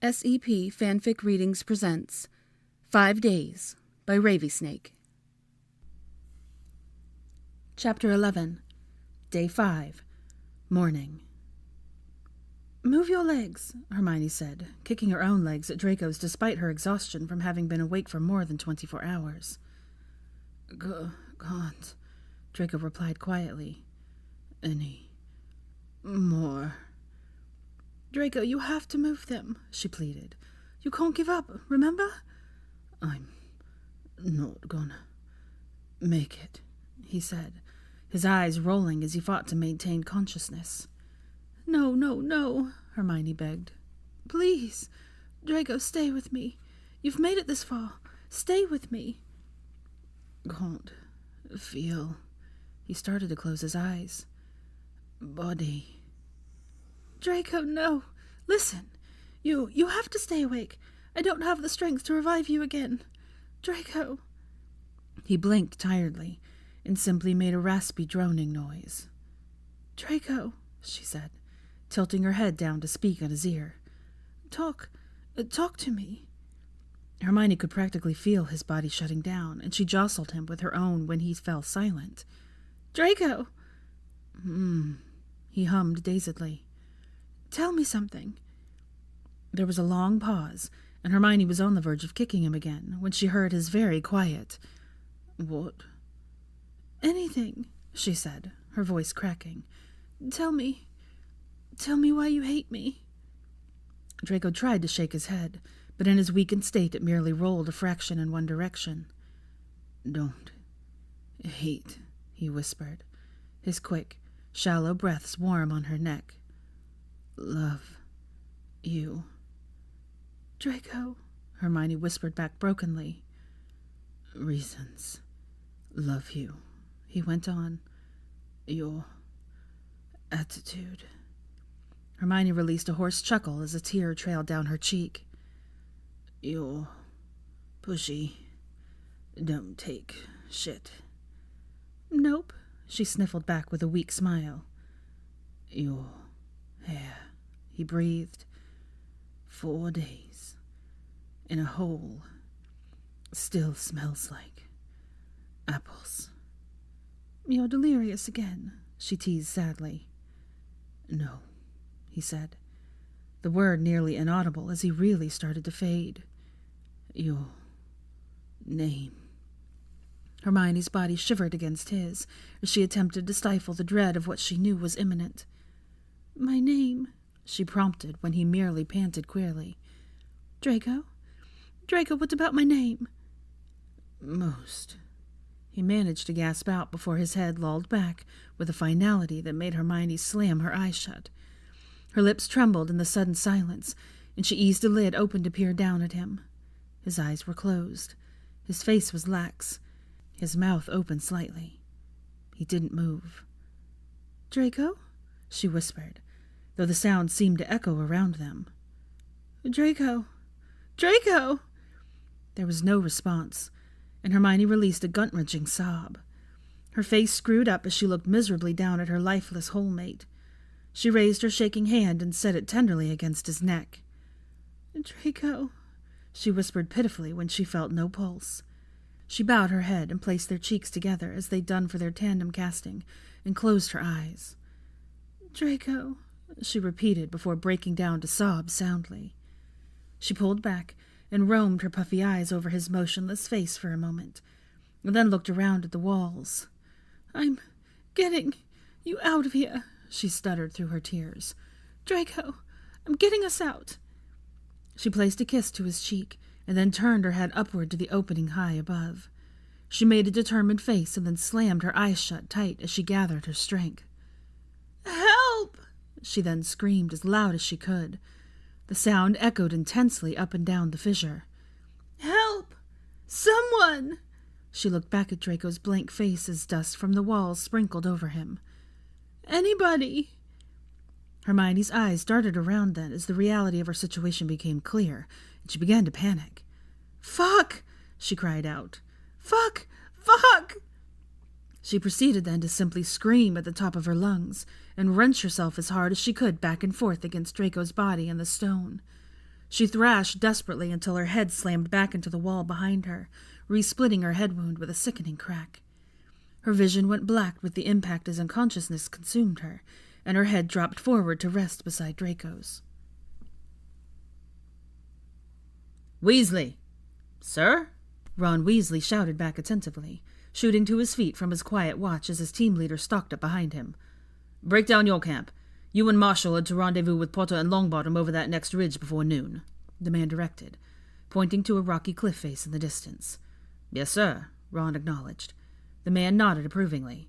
SEP Fanfic Readings presents 5 Days by RavieSnake. Chapter 11. Day 5. Morning. "Move your legs," Hermione said, kicking her own legs at Draco's despite her exhaustion from having been awake for more than 24 hours. "Can't," Draco replied quietly. "Any more." "Draco, you have to move them," she pleaded. "You can't give up, remember?" "I'm not gonna make it," he said, his eyes rolling as he fought to maintain consciousness. No, Hermione begged. "Please, Draco, stay with me. You've made it this far. Stay with me." "Can't feel." He started to close his eyes. "Body." "Draco, no. Listen. You have to stay awake. I don't have the strength to revive you again. Draco." He blinked tiredly and simply made a raspy droning noise. "Draco," she said, tilting her head down to speak at his ear. Talk to me." Hermione could practically feel his body shutting down, and she jostled him with her own when he fell silent. "Draco!" He hummed dazedly. "Tell me something." There was a long pause, and Hermione was on the verge of kicking him again when she heard his very quiet, "What?" "Anything," she said, her voice cracking. Tell me why you hate me." Draco tried to shake his head, but in his weakened state it merely rolled a fraction in one direction. "Don't hate," he whispered, his quick, shallow breaths warm on her neck. "Love you." "Draco," Hermione whispered back brokenly. "Reasons. Love you," he went on. "Your attitude." Hermione released a hoarse chuckle as a tear trailed down her cheek. "You're pushy. Don't take shit." "Nope," she sniffled back with a weak smile. "Your hair," he breathed. 4 days in a hole. Still smells like apples." "You're delirious again," she teased sadly. "No," he said, the word nearly inaudible as he really started to fade. "Your name." Hermione's body shivered against his as she attempted to stifle the dread of what she knew was imminent. "My name," she prompted when he merely panted queerly. Draco, what about my name?" "Most," he managed to gasp out before his head lolled back with a finality that made Hermione slam her eyes shut. Her lips trembled in the sudden silence, and she eased the lid open to peer down at him. His eyes were closed. His face was lax. His mouth opened slightly. He didn't move. "Draco?" she whispered, though the sound seemed to echo around them. "Draco! Draco!" There was no response, and Hermione released a gut-wrenching sob. Her face screwed up as she looked miserably down at her lifeless whole-mate. She raised her shaking hand and set it tenderly against his neck. "Draco," she whispered pitifully when she felt no pulse. She bowed her head and placed their cheeks together as they'd done for their tandem casting, and closed her eyes. "Draco," she repeated before breaking down to sob soundly. She pulled back and roamed her puffy eyes over his motionless face for a moment, and then looked around at the walls. "I'm getting you out of here," she stuttered through her tears. "Draco, I'm getting us out." She placed a kiss to his cheek and then turned her head upward to the opening high above. She made a determined face and then slammed her eyes shut tight as she gathered her strength. "Help!" she then screamed as loud as she could. The sound echoed intensely up and down the fissure. "Help! Someone!" She looked back at Draco's blank face as dust from the walls sprinkled over him. "Anybody!" Hermione's eyes darted around then as the reality of her situation became clear, and she began to panic. "Fuck!" she cried out. "Fuck! Fuck!" She proceeded then to simply scream at the top of her lungs and wrench herself as hard as she could back and forth against Draco's body and the stone. She thrashed desperately until her head slammed back into the wall behind her, re-splitting her head wound with a sickening crack. Her vision went black with the impact as unconsciousness consumed her, and her head dropped forward to rest beside Draco's. "Weasley!" "Sir?" Ron Weasley shouted back attentively, shooting to his feet from his quiet watch as his team leader stalked up behind him. "Break down your camp. You and Marshall are to rendezvous with Potter and Longbottom over that next ridge before noon," the man directed, pointing to a rocky cliff face in the distance. "Yes, sir," Ron acknowledged. The man nodded approvingly.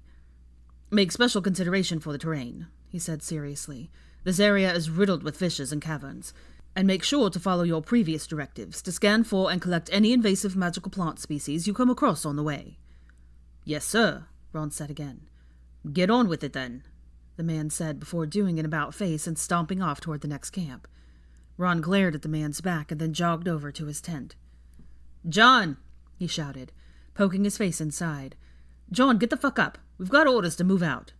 "Make special consideration for the terrain," he said seriously. "This area is riddled with fissures and caverns. And make sure to follow your previous directives to scan for and collect any invasive magical plant species you come across on the way." "Yes, sir," Ron said again. "Get on with it, then," the man said before doing an about-face and stomping off toward the next camp. Ron glared at the man's back and then jogged over to his tent. "John!" he shouted, poking his face inside. "John, get the fuck up. We've got orders to move out."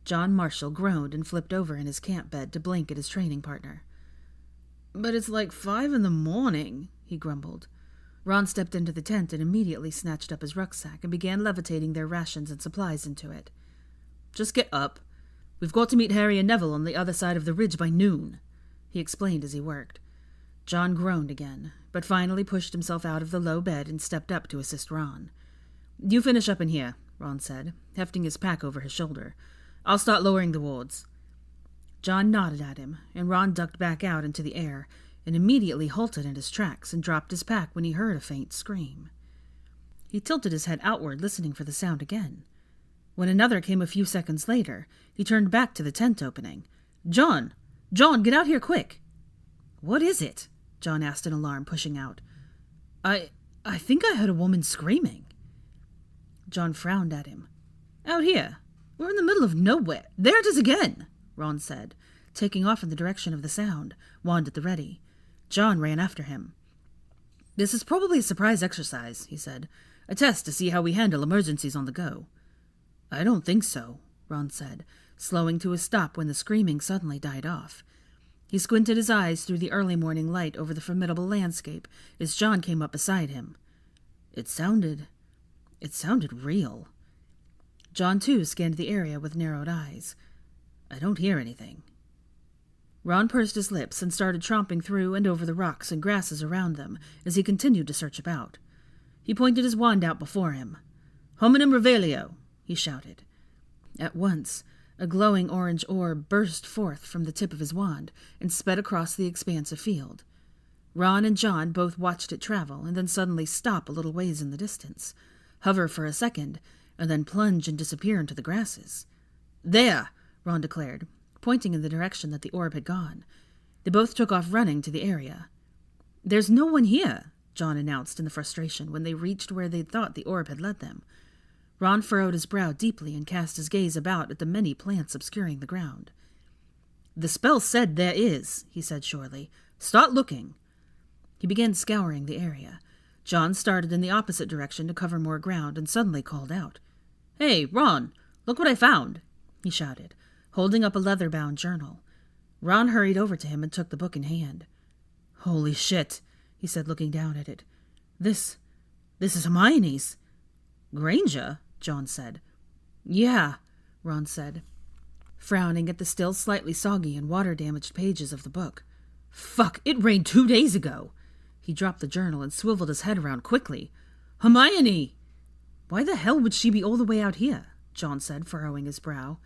John Marshall groaned and flipped over in his camp bed to blink at his training partner. "But it's like 5 a.m, he grumbled. Ron stepped into the tent and immediately snatched up his rucksack and began levitating their rations and supplies into it. "Just get up. We've got to meet Harry and Neville on the other side of the ridge by noon," he explained as he worked. John groaned again, but finally pushed himself out of the low bed and stepped up to assist Ron. "You finish up in here," Ron said, hefting his pack over his shoulder. "I'll start lowering the wards." John nodded at him, and Ron ducked back out into the air and immediately halted in his tracks and dropped his pack when he heard a faint scream. He tilted his head outward, listening for the sound again. When another came a few seconds later, he turned back to the tent opening. John, get out here quick!" "What is it?" John asked in alarm, pushing out. I think I heard a woman screaming." John frowned at him. "Out here. We're in the middle of nowhere. There it is again," Ron said, taking off in the direction of the sound, wand at the ready. John ran after him. "This is probably a surprise exercise," he said. "A test to see how we handle emergencies on the go." "I don't think so," Ron said, slowing to a stop when the screaming suddenly died off. He squinted his eyes through the early morning light over the formidable landscape as John came up beside him. It sounded real. John, too, scanned the area with narrowed eyes. "I don't hear anything." Ron pursed his lips and started tromping through and over the rocks and grasses around them as he continued to search about. He pointed his wand out before him. "Hominum revelio," he shouted. At once, a glowing orange orb burst forth from the tip of his wand and sped across the expansive field. Ron and John both watched it travel and then suddenly stop a little ways in the distance, hover for a second, and then plunge and disappear into the grasses. "There!" Ron declared, pointing in the direction that the orb had gone. They both took off running to the area. "There's no one here," John announced in the frustration when they reached where they thought the orb had led them. Ron furrowed his brow deeply and cast his gaze about at the many plants obscuring the ground. "The spell said there is," he said surely. "Start looking." He began scouring the area. John started in the opposite direction to cover more ground and suddenly called out. "Hey, Ron, look what I found," he shouted, holding up a leather-bound journal. Ron hurried over to him and took the book in hand. "Holy shit," he said, looking down at it. This is Hermione's." "Granger?" John said. "Yeah," Ron said, frowning at the still slightly soggy and water-damaged pages of the book. "Fuck, it rained 2 days ago." He dropped the journal and swiveled his head around quickly. "Hermione!" "Why the hell would she be all the way out here?" John said, furrowing his brow.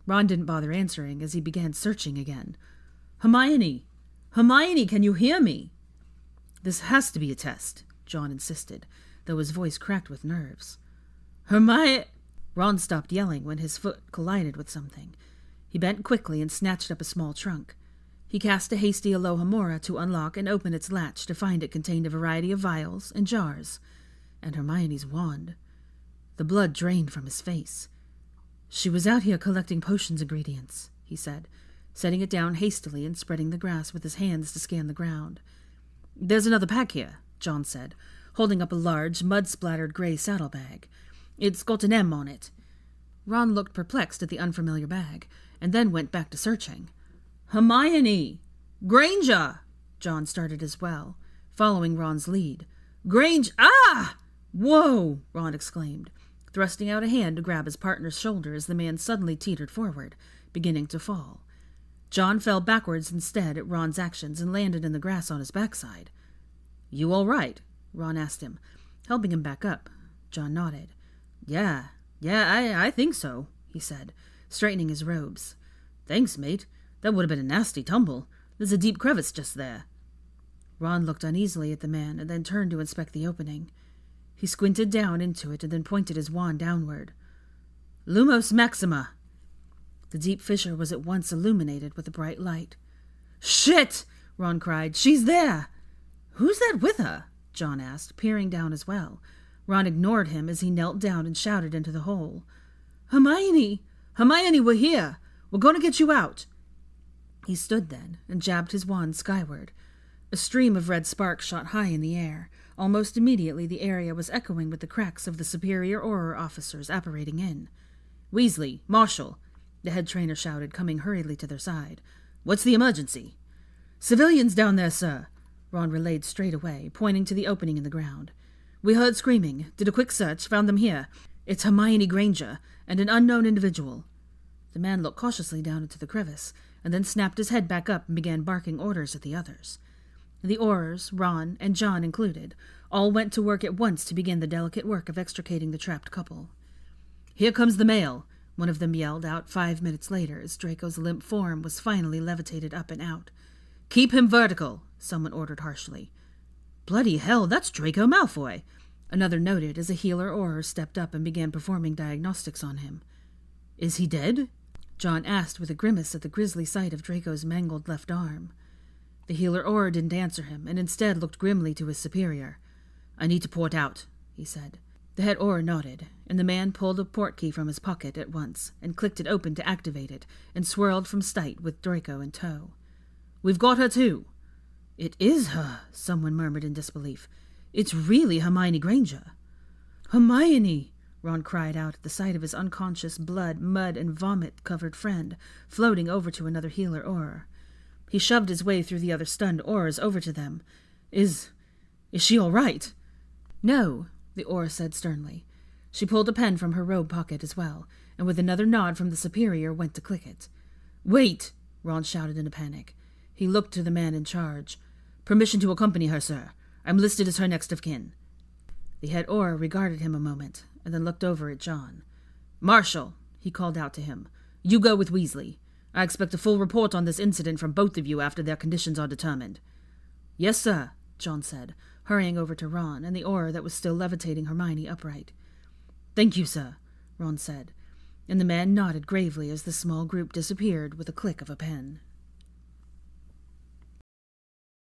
Ron didn't bother answering as he began searching again. Hermione, can you hear me?" "This has to be a test," John insisted, though his voice cracked with nerves. Ron stopped yelling when his foot collided with something. He bent quickly and snatched up a small trunk. He cast a hasty Alohomora to unlock and open its latch to find it contained a variety of vials and jars, and Hermione's wand. The blood drained from his face. "She was out here collecting potions ingredients," he said, setting it down hastily and spreading the grass with his hands to scan the ground. "There's another pack here," John said, holding up a large, mud-splattered gray saddlebag. "It's got an M on it." Ron looked perplexed at the unfamiliar bag, and then went back to searching. "Hermione! Granger!" John started as well, following Ron's lead. Grange, ah! Whoa! Ron exclaimed, thrusting out a hand to grab his partner's shoulder as the man suddenly teetered forward, beginning to fall. John fell backwards instead at Ron's actions and landed in the grass on his backside. You all right? Ron asked him, helping him back up. John nodded. Yeah, I think so, he said, straightening his robes. Thanks, mate. That would have been a nasty tumble. There's a deep crevice just there. Ron looked uneasily at the man and then turned to inspect the opening. He squinted down into it and then pointed his wand downward. Lumos Maxima! The deep fissure was at once illuminated with a bright light. Shit! Ron cried. She's there! Who's that with her? John asked, peering down as well. Ron ignored him as he knelt down and shouted into the hole. Hermione! Hermione, we're here! We're going to get you out! He stood then and jabbed his wand skyward. A stream of red sparks shot high in the air. Almost immediately the area was echoing with the cracks of the superior Auror officers apparating in. Weasley, Marshall, the head trainer shouted, coming hurriedly to their side. What's the emergency? Civilians down there, sir, Ron relayed straight away, pointing to the opening in the ground. We heard screaming, did a quick search, found them here. It's Hermione Granger and an unknown individual. The man looked cautiously down into the crevice, and then snapped his head back up and began barking orders at the others. The Aurors, Ron, and John included, all went to work at once to begin the delicate work of extricating the trapped couple. Here comes the mail, one of them yelled out 5 minutes later as Draco's limp form was finally levitated up and out. Keep him vertical, someone ordered harshly. Bloody hell, that's Draco Malfoy, another noted as a healer Auror stepped up and began performing diagnostics on him. Is he dead? John asked with a grimace at the grisly sight of Draco's mangled left arm. The healer Auror didn't answer him, and instead looked grimly to his superior. I need to port out, he said. The head Auror nodded, and the man pulled a port key from his pocket at once, and clicked it open to activate it, and swirled from sight with Draco in tow. We've got her too. It is her, someone murmured in disbelief. It's really Hermione Granger. Hermione! Ron cried out at the sight of his unconscious blood, mud, and vomit-covered friend, floating over to another healer Auror. He shoved his way through the other stunned Aurors over to them. Is she all right? No, the Auror said sternly. She pulled a pen from her robe pocket as well, and with another nod from the superior went to click it. Wait! Ron shouted in a panic. He looked to the man in charge. Permission to accompany her, sir. I'm listed as her next of kin. The head Auror regarded him a moment, and then looked over at John. Marshall, he called out to him. You go with Weasley. I expect a full report on this incident from both of you after their conditions are determined. Yes, sir, John said, hurrying over to Ron and the Auror that was still levitating Hermione upright. Thank you, sir, Ron said, and the man nodded gravely as the small group disappeared with a click of a pen.